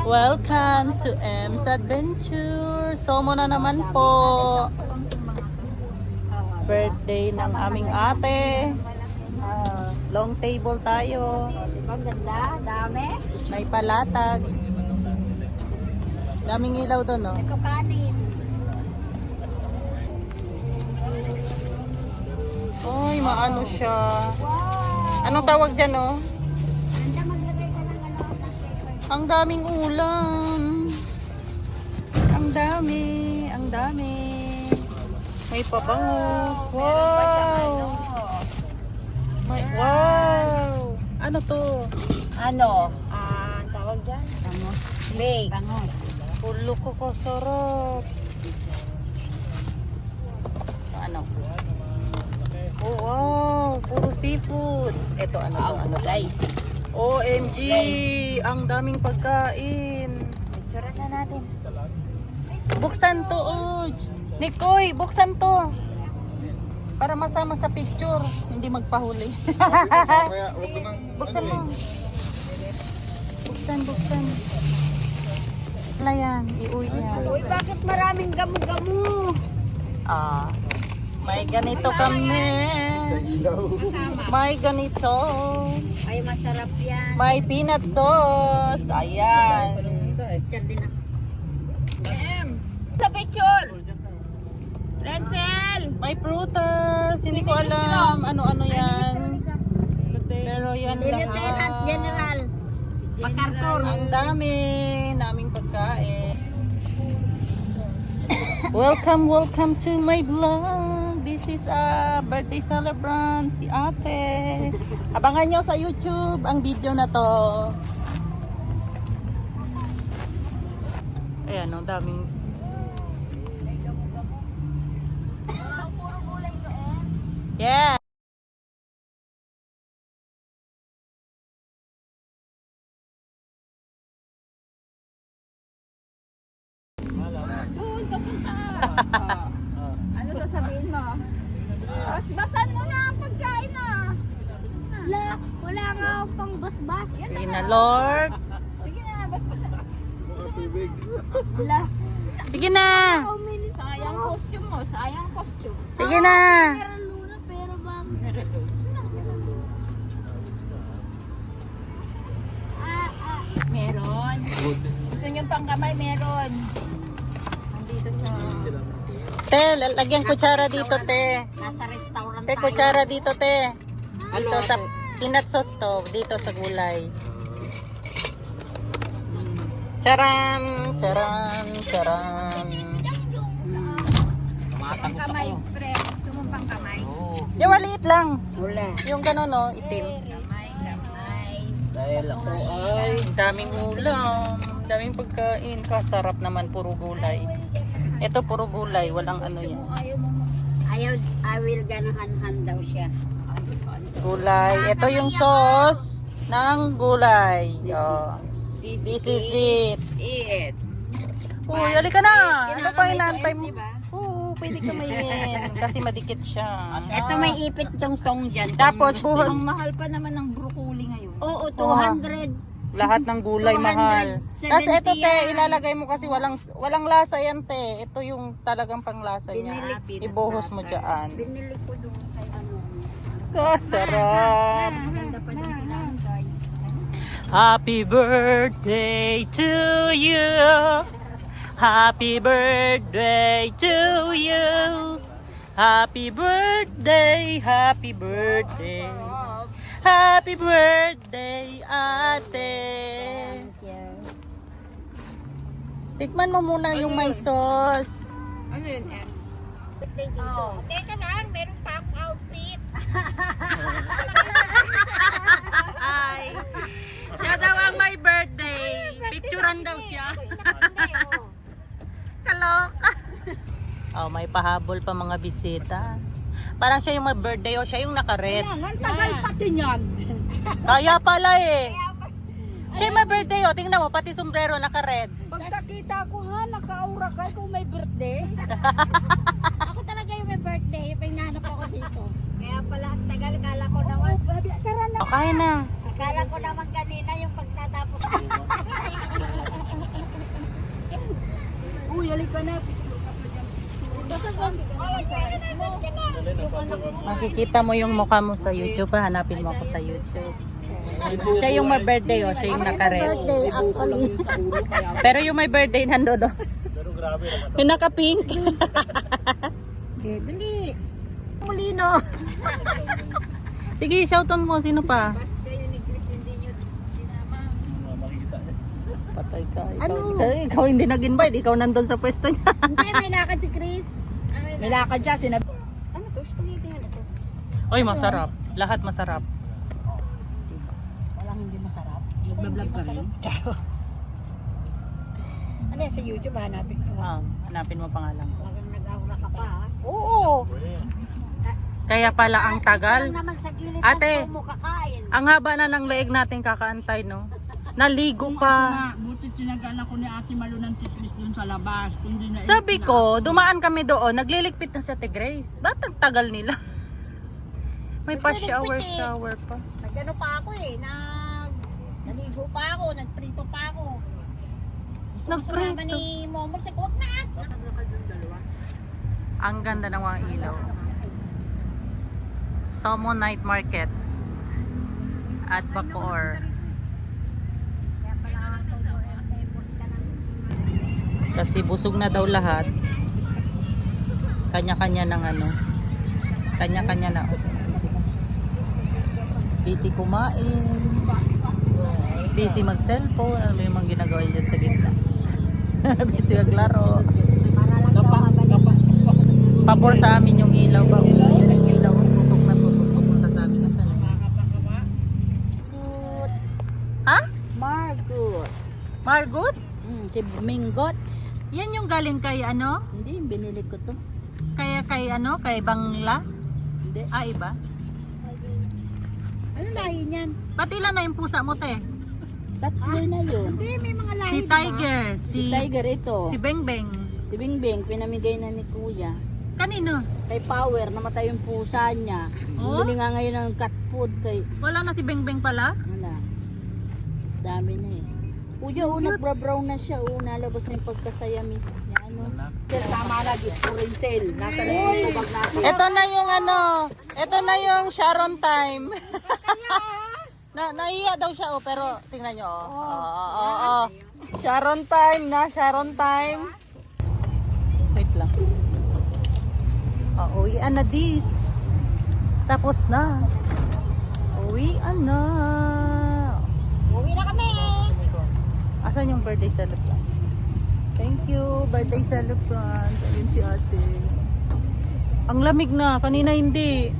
Welcome to M's Adventure. Somo na naman po. Birthday ng aming ate. Long table tayo. Ang ganda, dami. May palatag. Daming ilaw doon, no? Ito kanin. Ay, maano siya. Wow! Anong tawag dyan, no? Ganda, maglagay ka ng ano. Ang daming ulam. Ang dami. Ang dami. May pabango. Wow! Wow! Ano to? Ano? Ang tawag dyan? Bangos. Bake. Bangos. Ulo ko ko sarap. Ano? Oh, wow! Puro seafood. Ito, ano to? Ano to? OMG! Ang daming pagkain. Picture na natin. Buksan to, Uj! Nikoy, buksan to! Para masama sa picture. Hindi magpahuli. Kaya wag ko nang Buksan mo. Buksan. Wala yan. Iuwi yan. Uy, bakit maraming gamu-gamu? Ah, may ganito kami. sa ilaw. May ganito. Ay, masarap yan. May peanut sauce. Ayan. Picture din ako. Sa picture! Renzel! May prutas. Hindi ko alam ano-ano yan. Pero yan Lieutenant lahat. General. MacArthur. Ang dami naming pagkain. Welcome to my vlog. This is a birthday celebrant, si ate. Abangan nyo sa YouTube ang video na to. Ayan, ang daming. Yeah. Doon, papunta. Ano sasabihin mo? Basbasan mo na ang pagkain wala nga akong pang basbas. Sige na, Lord. Sige na, basbasan. Sa tubig. Wala. Sige na. Sayang costume mo, sayang costume. Sige na. Meron luna pero bang... Meron. Gusto niyo pang kamay, meron. Nandito sa... Te, lagyan kutsara dito, te. Nasa restaurant Te, kutsara dito, te. Dito sa peanut sauce to. Dito sa gulay. Charan! Charan! Charan! Pang kamay, pre. Gusto mo pang kamay? Yung maliit lang. Wala. Yung gano'n, no? Itim. Kamay. Dahil ako ay daming ulam. Daming pagkain. Kasarap naman. Puro gulay. Ito puro gulay. Walang ano yan. Ayaw, I will ganahan daw siya. Gulay. Ito yung sauce ng gulay. Oh. This is it. Uy, halika na. Ano pa inaantay mo? Oo, pwede kamayin. Kasi madikit siya. Ito may ipit tong dyan. Tapos buhos. Ang mahal pa naman ng broccoli ngayon. Oo, 200. Lahat ng gulay mahal. 270 Tapos ito te, yan. ilalagay mo kasi walang lasa yan te. Ito yung talagang panglasa niya. Ibuhos mo dyan. Binili ko doon kay ano. Kasarap. Maganda pa din pinangkay. Happy birthday to you. Happy birthday to you. Happy birthday, happy birthday. Happy birthday, ate. Tikman mo muna yung may sauce. Ano yun eh? Oh. Teka lang, meron pa akong outfit. Ay, siya daw ang may birthday. Picturean daw siya. Kaloka. Oh, may pahabol pa mga bisita. Parang siya yung may birthday o siya yung naka-red. Ang tagal pati niyan. Kaya pala eh. Siya yung may birthday o. Tingnan mo, pati sombrero naka-red. Pagkakita ko ha, naka-aura ka kung may birthday. Ako talaga yung may birthday. Pinahanap ako dito. Kaya pala, ang tagal. Kala ko naman. O, kaya na. Kala ko naman kanina yung pagtatapos. yali ka na. Makikita mo yung mukha mo sa YouTube. Hanapin mo ako sa YouTube. Siya yung may birthday, oh. Siya yung naka-red. Birthday, actually. Pero yung may birthday nandoon, oh. Yung naka-pink. Okay, dali. Molino. Sige, shoutout mo. Sino pa? Patay ka. Ikaw, Ano? ikaw hindi nag-invite. Ikaw nandun sa pwesto niya. Hindi, may lakad si Chris. May lakad siya, sinabi. Ano to? Spaghetti ano to? Oy, masarap. Lahat masarap. Walang hindi masarap. Nagbablog ka rin. Ano yan, sa YouTube hanapin ko. Hanapin mo pangalan ko. Talagang nag-aura ka pa ha? Oo. Kaya pala ang tagal. Ito naman sa gilid Ate. mo kakain. Ang haba na ng leeg natin kakaantay, no? Naligo pa. Buti tinagalan ko ni Ate Malu ng chismis dun sa labas. Kundi na Sabi ko, dumaan kami doon, nagliligpit na si Ate Grace. Ba't ang tagal nila? May pa-shower pa. Nagano pa ako eh, naligo pa ako, nagprito pa ako. Gusto ko sumama Nagprito? ni Momor sa huwag na. Ang ganda ng mga ilaw. Somo Night Market at Bacoor. Kasi busog na daw lahat. Kanya-kanya ng ano. Kanya-kanya na. Busy kumain. Busy mag-cellphone. Ano yung mga ginagawa dyan sa gitna? Busy maglaro. Para lang daw mabalik. Pabor sa amin yung ilaw. Yun yung ilaw. Tutok na tutok. Pupunta sa amin. Nasaan na? Good. Ha? Margot. Margot? Si Mingot. Yan yung galing kay ano? Hindi, binili ko to. Kay ano? Kay Bangla? Hindi. Ah, iba? Ano lahi niyan? Ba't ilan na yung pusa mo, te? Tatlo na yun. Hindi, may mga lahi. Si Tiger, si Tiger ito. si Bengbeng. Si Bingbing, pinamigay na ni Kuya. Kanino? Kay Power, namatay yung pusa niya. Oh? Bumili nga ngayon ng cat food kay... Wala na si Bengbeng pala? Wala. Dami na eh. Kuya, nagbra-brown na siya. Nalabas na yung pagkasayamis niya. Ano? Tama na, Diyos ko rin sale. Nasa na yung tubag natin. Ito na yung ano, ito na yung Sharon time. Naiya daw siya, oh, pero tingnan nyo, oh. Sharon time na, Sharon time. Wait lang. Uwian na this. Tapos na. Uwian na. Uwi na kami! Asan yung birthday celebrant? Thank you, birthday celebrant. Ayun si ate. Ang lamig na, kanina hindi.